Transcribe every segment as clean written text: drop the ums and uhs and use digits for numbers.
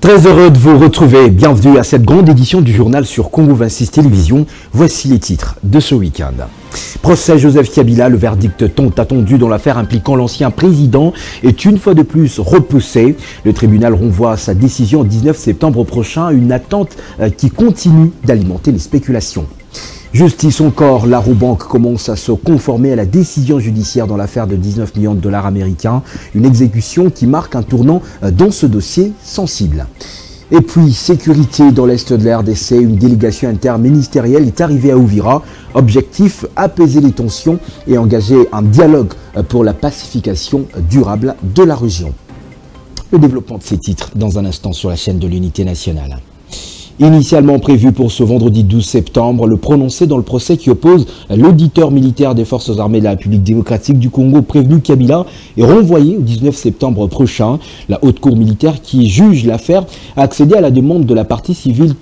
Très heureux de vous retrouver. Bienvenue à cette grande édition du journal sur Congo 26 Télévision. Voici les titres de ce week-end. Procès Joseph Kabila, le verdict tant attendu dans l'affaire impliquant l'ancien président est une fois de plus repoussé. Le tribunal renvoie sa décision au 19 septembre prochain, une attente qui continue d'alimenter les spéculations. Justice encore, la Rabobank commence à se conformer à la décision judiciaire dans l'affaire de 19 millions de dollars américains, une exécution qui marque un tournant dans ce dossier sensible. Et puis, sécurité dans l'est de la RDC, une délégation interministérielle est arrivée à Uvira. Objectif, apaiser les tensions et engager un dialogue pour la pacification durable de la région. Le développement de ces titres dans un instant sur la chaîne de l'Unité nationale. Initialement prévu pour ce vendredi 12 septembre, le prononcé dans le procès qui oppose l'auditeur militaire des forces armées de la République démocratique du Congo prévenu Kabila est renvoyé au 19 septembre prochain. La haute cour militaire qui juge l'affaire a accédé à la demande de la partie civile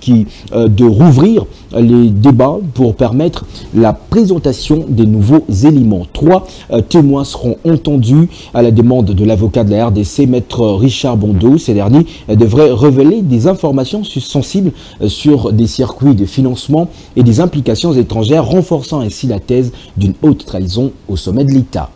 de rouvrir les débats pour permettre la présentation des nouveaux éléments. 3 témoins seront entendus à la demande de l'avocat de la RDC, maître Richard Bondo. Ces derniers devraient révéler des informations sensibles sur des circuits de financement et des implications étrangères, renforçant ainsi la thèse d'une haute trahison au sommet de l'État.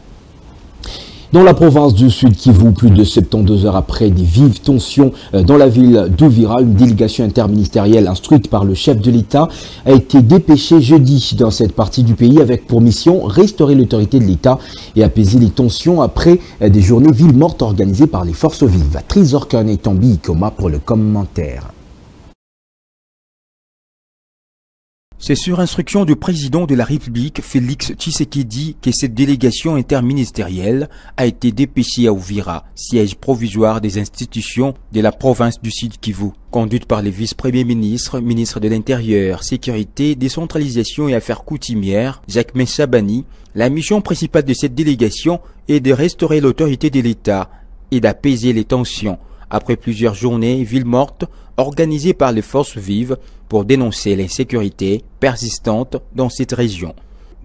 Dans la province du Sud Kivu, plus de 72 heures après des vives tensions dans la ville d'Uvira, une délégation interministérielle instruite par le chef de l'État a été dépêchée jeudi dans cette partie du pays avec pour mission restaurer l'autorité de l'État et apaiser les tensions après des journées villes mortes organisées par les forces vives. Trésor Kane Tambi Ikoma pour le commentaire. C'est sur instruction du président de la République, Félix Tshisekedi, que cette délégation interministérielle a été dépêchée à Uvira, siège provisoire des institutions de la province du Sud Kivu. Conduite par les vice-premiers ministres, ministres de l'Intérieur, Sécurité, Décentralisation et Affaires coutumières, Jacquemain Chabani, la mission principale de cette délégation est de restaurer l'autorité de l'État et d'apaiser les tensions. Après plusieurs journées villes mortes organisées par les forces vives pour dénoncer l'insécurité persistante dans cette région.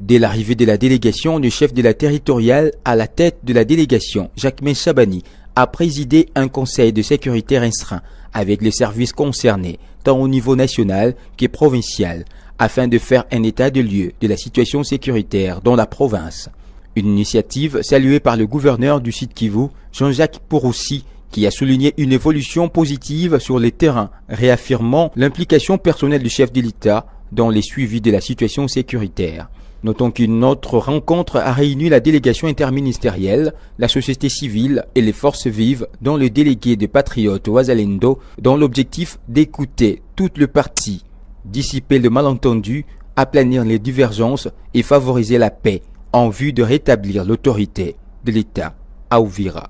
Dès l'arrivée de la délégation, le chef de la territoriale à la tête de la délégation, Jacquemain Chabani, a présidé un conseil de sécurité restreint avec les services concernés, tant au niveau national que provincial, afin de faire un état de lieu de la situation sécuritaire dans la province. Une initiative saluée par le gouverneur du Sud Kivu, Jean-Jacques Pouroussi, qui a souligné une évolution positive sur les terrains, réaffirmant l'implication personnelle du chef de l'État dans les suivis de la situation sécuritaire. Notons qu'une autre rencontre a réuni la délégation interministérielle, la société civile et les forces vives, dont le délégué des Patriotes Ouazalendo, dans l'objectif d'écouter toutes les parties, dissiper le malentendu, aplanir les divergences et favoriser la paix en vue de rétablir l'autorité de l'État à Uvira.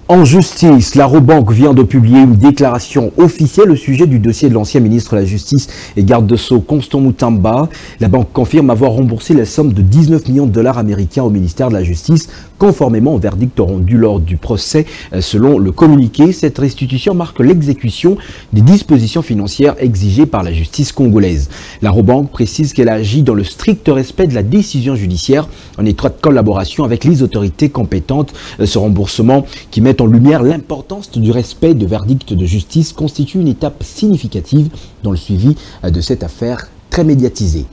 En justice, la Rabobank vient de publier une déclaration officielle au sujet du dossier de l'ancien ministre de la Justice et garde de Sceaux Constant Mutamba. La banque confirme avoir remboursé la somme de 19 millions de dollars américains au ministère de la Justice, conformément au verdict rendu lors du procès. Selon le communiqué, cette restitution marque l'exécution des dispositions financières exigées par la justice congolaise. La Rabobank précise qu'elle agit dans le strict respect de la décision judiciaire, en étroite collaboration avec les autorités compétentes. Ce remboursement, qui met en lumière l'importance du respect de verdicts de justice, constitue une étape significative dans le suivi de cette affaire très médiatisée.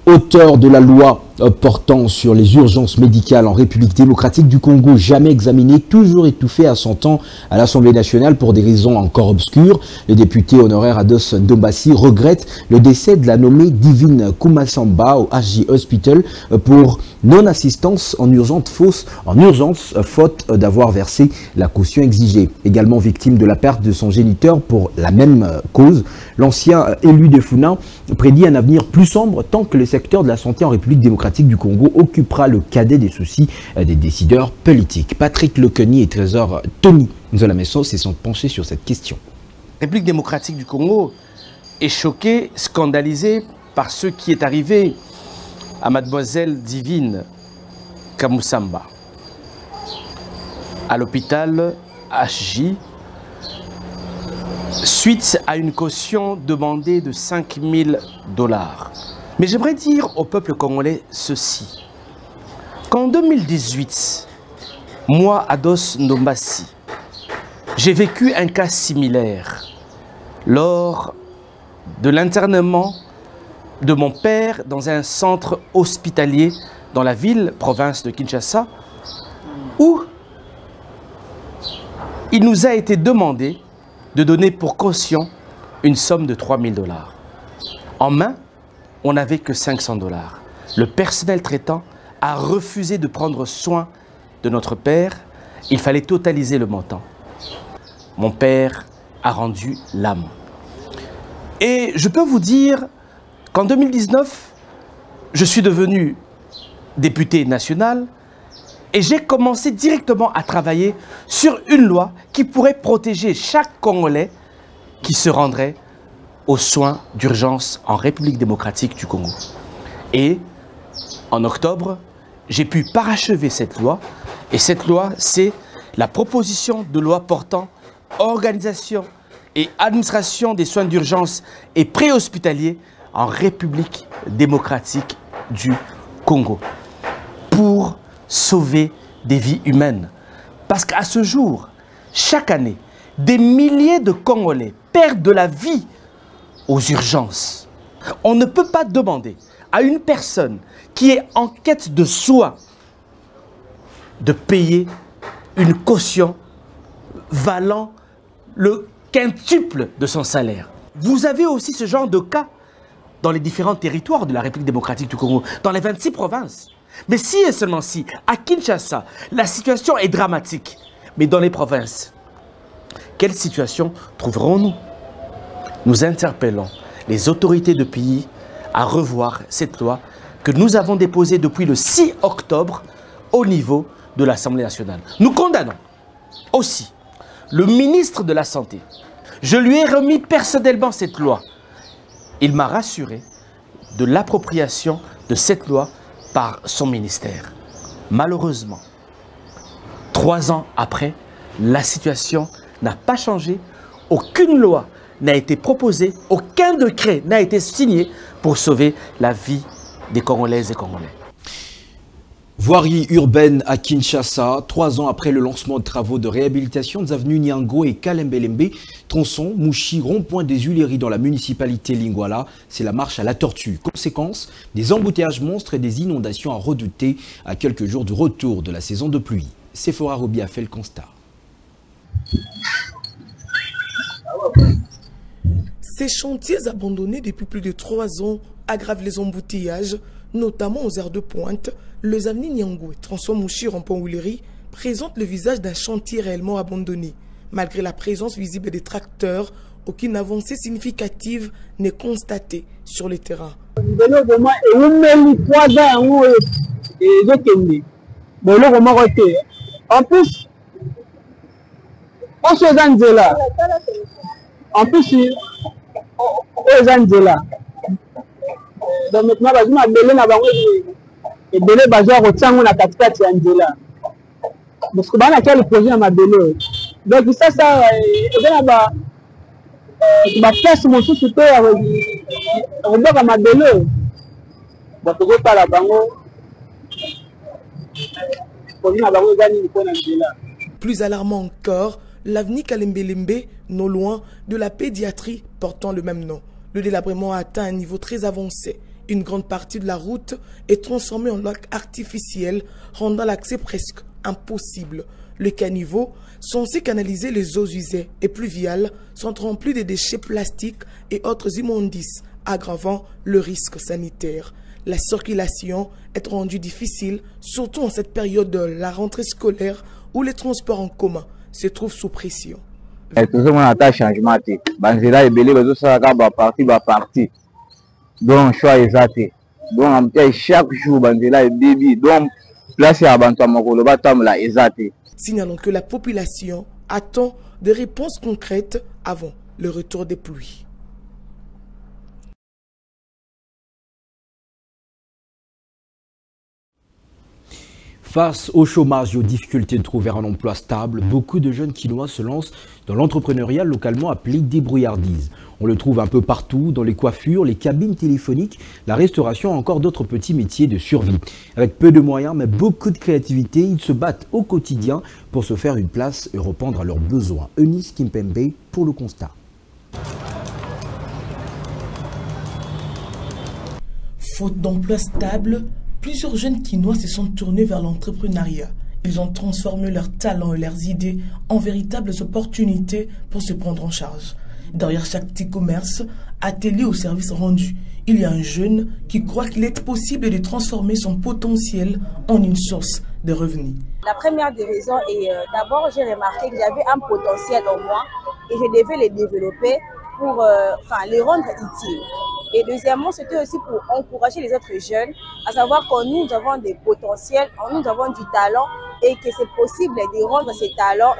Auteur de la loi portant sur les urgences médicales en République démocratique du Congo, jamais examiné, toujours étouffé à son temps à l'Assemblée nationale pour des raisons encore obscures, le député honoraire Ados Ndombasi regrette le décès de la nommée Divine Kumasamba au HJ Hospital pour non-assistance en urgence faute d'avoir versé la caution exigée. Également victime de la perte de son géniteur pour la même cause, l'ancien élu de Founan prédit un avenir plus sombre tant que le secteur de la santé en République démocratique du Congo occupera le cadet des soucis des décideurs politiques. Patrick Lecony et Trésor Tony Nzolameso se sont penchés sur cette question. La République démocratique du Congo est choquée, scandalisée par ce qui est arrivé à mademoiselle Divine Kumasamba à l'hôpital HJ suite à une caution demandée de 5 000 $. Mais j'aimerais dire au peuple congolais ceci. Qu'en 2018, Moi, Ados Ndombasi, j'ai vécu un cas similaire lors de l'internement de mon père dans un centre hospitalier dans la ville, province de Kinshasa, où il nous a été demandé de donner pour caution une somme de 3 000 $. En main, on n'avait que 500 $. Le personnel traitant a refusé de prendre soin de notre père. Il fallait totaliser le montant. Mon père a rendu l'âme. Et je peux vous dire qu'en 2019, je suis devenu député national et j'ai commencé directement à travailler sur une loi qui pourrait protéger chaque Congolais qui se rendrait aux soins d'urgence en République démocratique du Congo. Et en octobre, j'ai pu parachever cette loi. Et cette loi, c'est la proposition de loi portant organisation et administration des soins d'urgence et préhospitaliers en République démocratique du Congo pour sauver des vies humaines. Parce qu'à ce jour, chaque année, des milliers de Congolais perdent de la vie aux urgences. On ne peut pas demander à une personne qui est en quête de soins de payer une caution valant le quintuple de son salaire. Vous avez aussi ce genre de cas dans les différents territoires de la République démocratique du Congo, dans les 26 provinces. Mais si et seulement si, à Kinshasa, la situation est dramatique, mais dans les provinces, quelle situation trouverons-nous? Nous interpellons les autorités de pays à revoir cette loi que nous avons déposée depuis le 6 octobre au niveau de l'Assemblée nationale. Nous condamnons aussi le ministre de la Santé. Je lui ai remis personnellement cette loi. Il m'a rassuré de l'appropriation de cette loi par son ministère. Malheureusement, 3 ans après, la situation n'a pas changé. Aucune loi n'a été proposée, aucun décret n'a été signé pour sauver la vie des Congolaises et Congolais. Voirie urbaine à Kinshasa, 3 ans après le lancement de travaux de réhabilitation des avenues Nyango et Kalembelembe, tronçon, Mouchi, rond-point des Huileries dans la municipalité Lingwala, c'est la marche à la tortue. Conséquence, des embouteillages monstres et des inondations à redouter à quelques jours du retour de la saison de pluie. Sephora Roby a fait le constat. Ces chantiers abandonnés depuis plus de 3 ans aggravent les embouteillages, notamment aux aires de pointe. Les avenues Nyango et tronçon Mouchi rond-point Huileries présentent le visage d'un chantier réellement abandonné. Malgré la présence visible des tracteurs, aucune avancée significative n'est constatée sur le terrain. En plus, on se donne là. En plus, on se là. Donc maintenant, je vais vous et belé bazar au tsango na katikati ya nzela parce que bana quel projet na mabele donc ça eza ba place mosusu pe ya roboka mabele bato ko tala bango projet na bango gani ni pona nzela. Plus alarmant encore, l'avenue Kalembelembe, non loin de la pédiatrie portant le même nom. Le délabrement a atteint un niveau très avancé. Une grande partie de la route est transformée en lac artificiel, rendant l'accès presque impossible. Les caniveaux, censés canaliser les eaux usées et pluviales, sont remplis de déchets plastiques et autres immondices, aggravant le risque sanitaire. La circulation est rendue difficile, surtout en cette période de la rentrée scolaire où les transports en commun se trouvent sous pression. Donc choix exact donc chaque jour bandela et baby donc place à bantu makolo batamla exact. Signalons que la population attend des réponses concrètes avant le retour des pluies. Face au chômage et aux difficultés de trouver un emploi stable, beaucoup de jeunes Kinois se lancent dans l'entrepreneuriat localement appelé débrouillardise. On le trouve un peu partout, dans les coiffures, les cabines téléphoniques, la restauration, encore d'autres petits métiers de survie. Avec peu de moyens, mais beaucoup de créativité, ils se battent au quotidien pour se faire une place et répondre à leurs besoins. Eunice Kimpembe pour le constat. Faute d'emploi stable, plusieurs jeunes Kinois se sont tournés vers l'entrepreneuriat. Ils ont transformé leurs talents et leurs idées en véritables opportunités pour se prendre en charge. Derrière chaque petit commerce, atelier ou service rendu, il y a un jeune qui croit qu'il est possible de transformer son potentiel en une source de revenus. La première des raisons est d'abord j'ai remarqué que j'avais un potentiel en moi et je devais le développer pour les rendre utiles. Et deuxièmement, c'était aussi pour encourager les autres jeunes à savoir que nous avons des potentiels, nous avons du talent et que c'est possible de rendre ces talents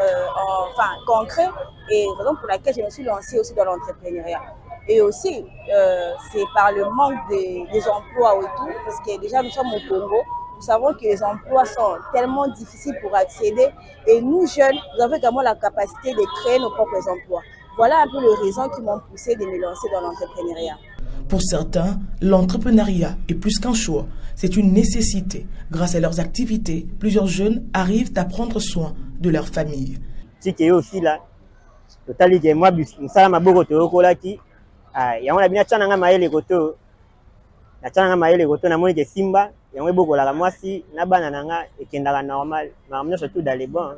concrets. Et raison pour laquelle je me suis lancée aussi dans l'entrepreneuriat. Et aussi, c'est par le manque des emplois et tout, parce que déjà nous sommes au Congo, nous savons que les emplois sont tellement difficiles pour accéder. Et nous, jeunes, nous avons également la capacité de créer nos propres emplois. Voilà un peu les raisons qui m'ont poussé de me lancer dans l'entrepreneuriat. Pour certains, l'entrepreneuriat est plus qu'un choix, c'est une nécessité. Grâce à leurs activités, plusieurs jeunes arrivent à prendre soin de leur famille. C'est aussi là, totalement moi, nous sommes à Bogoto, on a bien tchananga maele goto, na tchananga maele goto na moni que Simba, et on est beaucoup là moi si na banana et kendala normal, mais on est surtout dans les bons.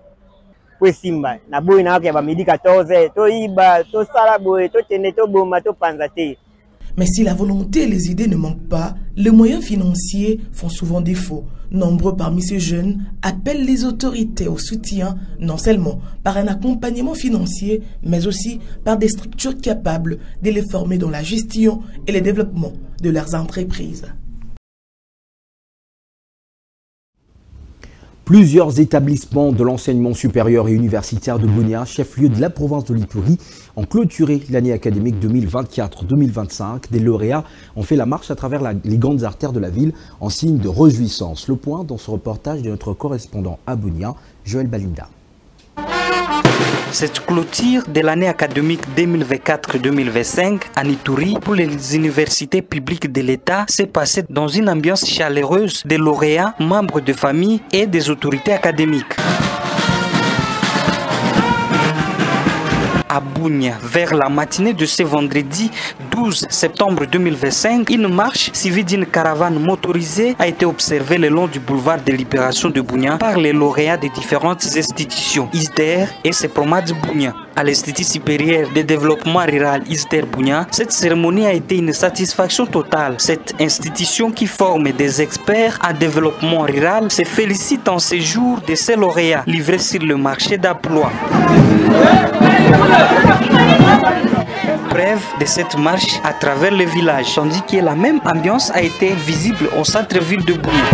Pour Simba, na boy na ke ba midi 14h, to iba, to salaboy, to tene, to bomba, to panzate. Mais si la volonté et les idées ne manquent pas, les moyens financiers font souvent défaut. Nombreux parmi ces jeunes appellent les autorités au soutien, non seulement par un accompagnement financier, mais aussi par des structures capables de les former dans la gestion et le développement de leurs entreprises. Plusieurs établissements de l'enseignement supérieur et universitaire de Bunia, chef-lieu de la province de l'Ituri, ont clôturé l'année académique 2024-2025. Des lauréats ont fait la marche à travers les grandes artères de la ville en signe de réjouissance. Le point dans ce reportage de notre correspondant à Bunia, Joël Balinda. Cette clôture de l'année académique 2024-2025 à Ituri pour les universités publiques de l'État s'est passée dans une ambiance chaleureuse des lauréats, membres de famille et des autorités académiques. À Bunia, vers la matinée de ce vendredi 12 septembre 2025, une marche suivie d'une caravane motorisée a été observée le long du boulevard de Libération de Bunia par les lauréats des différentes institutions, ISDER et Sepromad Bunia. À l'Institut supérieur de développement rural ISDER Bunia, cette cérémonie a été une satisfaction totale. Cette institution qui forme des experts en développement rural se félicite en ces jours de ces lauréats livrés sur le marché d'emploi. Preuve de cette marche à travers le village, tandis que la même ambiance a été visible au centre-ville de Bunia.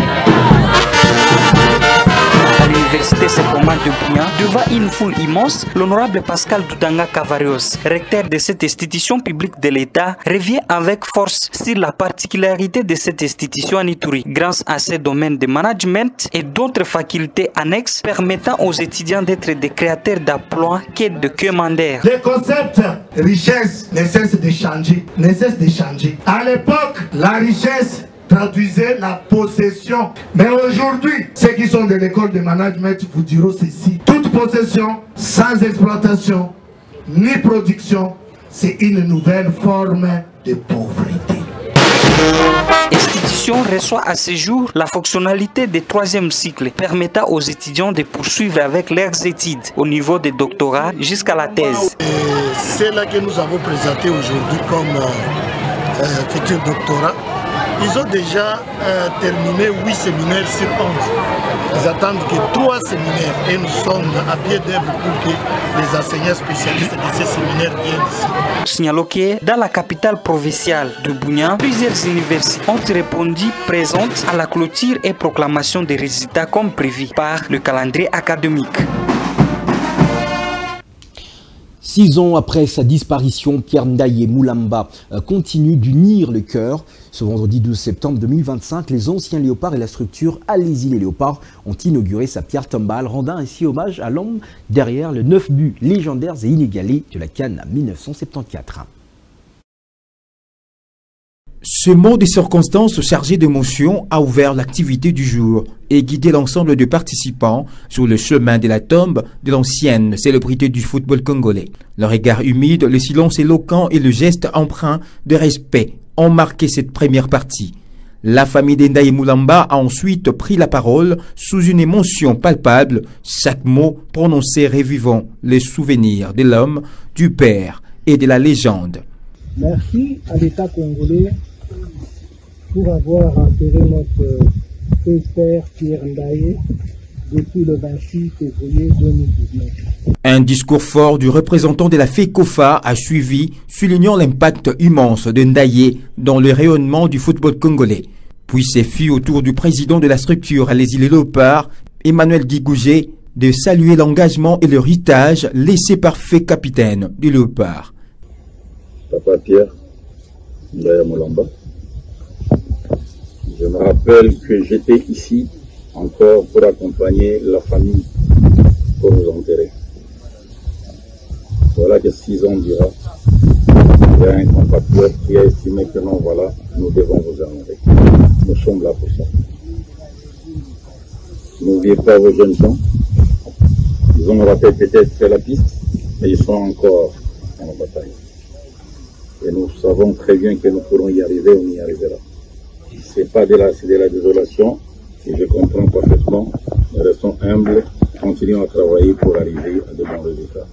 À l'université Sepromad de Bunia, devant une foule immense, l'honorable Pascal Doudanga Cavarios, recteur de cette institution publique de l'État, revient avec force sur la particularité de cette institution en Ituri, grâce à ses domaines de management et d'autres facultés annexes permettant aux étudiants d'être des créateurs d'emplois que de commandeurs. Le concept richesse ne cesse de changer, À l'époque, la richesse traduisait la possession. Mais aujourd'hui, ceux qui sont de l'école de management vous diront ceci. Toute possession sans exploitation ni production, c'est une nouvelle forme de pauvreté. L'institution reçoit à ce jour la fonctionnalité de 3e cycle permettant aux étudiants de poursuivre avec leurs études au niveau des doctorats jusqu'à la thèse. C'est là que nous avons présenté aujourd'hui comme futur doctorat. Ils ont déjà terminé 8 séminaires sur 11. Ils attendent que 3 séminaires et nous sommes à pied d'œuvre pour que les enseignants spécialistes de ces séminaires viennent ici. Signalons que dans la capitale provinciale de Bunia, plusieurs universités ont répondu présentes à la clôture et proclamation des résultats comme prévu par le calendrier académique. 6 ans après sa disparition, Pierre Ndaye Moulamba continue d'unir le cœur. Ce vendredi 12 septembre 2025, les anciens léopards et la structure Allez-y les léopards ont inauguré sa pierre tombale, rendant ainsi hommage à l'homme derrière le 9 buts légendaires et inégalés de la CAN 1974. Ce mot de circonstance chargé d'émotion a ouvert l'activité du jour et guidé l'ensemble des participants sur le chemin de la tombe de l'ancienne célébrité du football congolais. Le regard humide, le silence éloquent et le geste empreint de respect ont marqué cette première partie. La famille d'Ndaye Moulamba a ensuite pris la parole sous une émotion palpable, chaque mot prononcé revivant les souvenirs de l'homme, du père et de la légende. Merci à l'État congolais pour avoir enterré notre père Pierre Ndaye depuis le 26 février 2019. Un discours fort du représentant de la FECOFA a suivi, soulignant l'impact immense de Ndaye dans le rayonnement du football congolais. Puis c'est fut au tour du président de la structure Allez-y les léopards, Emmanuel Guigouget, de saluer l'engagement et l'héritage laissé par fait capitaine du léopard. Papa Pierre Ndaye Moulamba. Je me rappelle que j'étais ici encore pour accompagner la famille pour nous enterrer. Voilà que 6 ans durant, il y a un compatriote qui a estimé que non, voilà, nous devons vous honorer. Nous sommes là pour ça. N'oubliez pas vos jeunes gens. Ils ont raté peut-être fait la piste, mais ils sont encore en bataille. Et nous savons très bien que nous pourrons y arriver, on y arrivera. C'est pas de la désolation, et je comprends parfaitement. Nous restons humbles, continuons à travailler pour arriver à de bons résultats.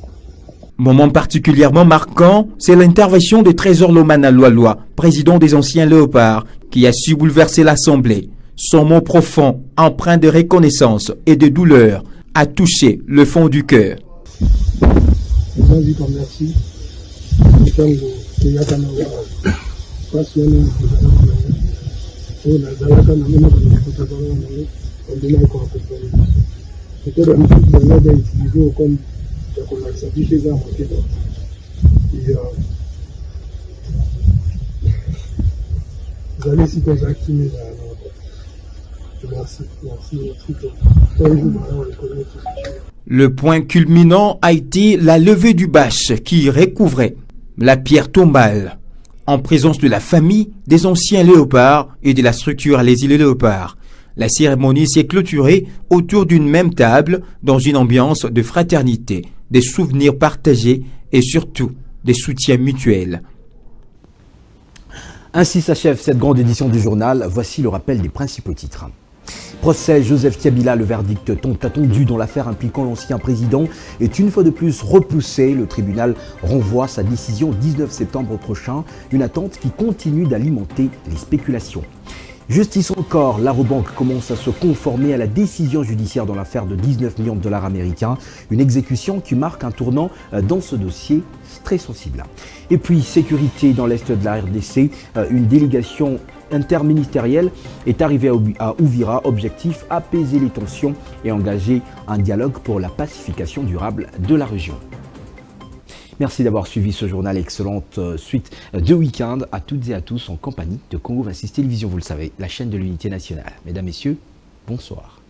Moment particulièrement marquant, c'est l'intervention de Trésor Lomana Loaloa, président des anciens léopards, qui a su bouleverser l'Assemblée. Son mot profond, empreint de reconnaissance et de douleur, a touché le fond du cœur. Le point culminant a été la levée du bâche qui recouvrait la pierre tombale, en présence de la famille, des anciens léopards et de la structure Allez-y les léopards. La cérémonie s'est clôturée autour d'une même table dans une ambiance de fraternité, des souvenirs partagés et surtout des soutiens mutuels. Ainsi s'achève cette grande édition du journal. Voici le rappel des principaux titres. Procès Joseph Kabila, le verdict tant attendu dans l'affaire impliquant l'ancien président est une fois de plus repoussé. Le tribunal renvoie sa décision au 19 septembre prochain, une attente qui continue d'alimenter les spéculations. Justice encore, l'Arobank commence à se conformer à la décision judiciaire dans l'affaire de 19 millions de dollars américains, une exécution qui marque un tournant dans ce dossier très sensible. Et puis, sécurité dans l'est de la RDC, une délégation interministérielle est arrivée à Uvira, objectif apaiser les tensions et engager un dialogue pour la pacification durable de la région. Merci d'avoir suivi ce journal, excellente suite de week-end à toutes et à tous en compagnie de Congo 26 Télévision, vous le savez, la chaîne de l'unité nationale. Mesdames, Messieurs, bonsoir.